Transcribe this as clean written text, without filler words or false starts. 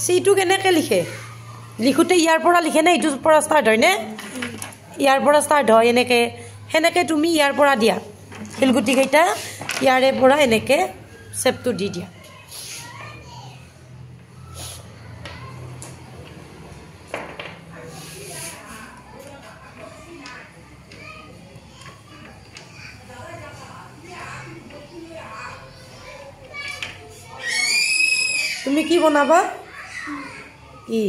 চিটো কেনেকৈ লিখে লিখোঁতে ইয়াৰ পৰা লিখে নে এইটোৰ পৰা ষ্টাৰ্ট হয়নে ইয়াৰ পৰা ষ্টাৰ্ট হয় এনেকৈ সেনেকৈ তুমি ইয়াৰ পৰা দিয়া শিলগুটিকেইটা ইয়াৰে পৰা এনেকৈ চেপটো দি দিয়া তুমি কি বনাবা কি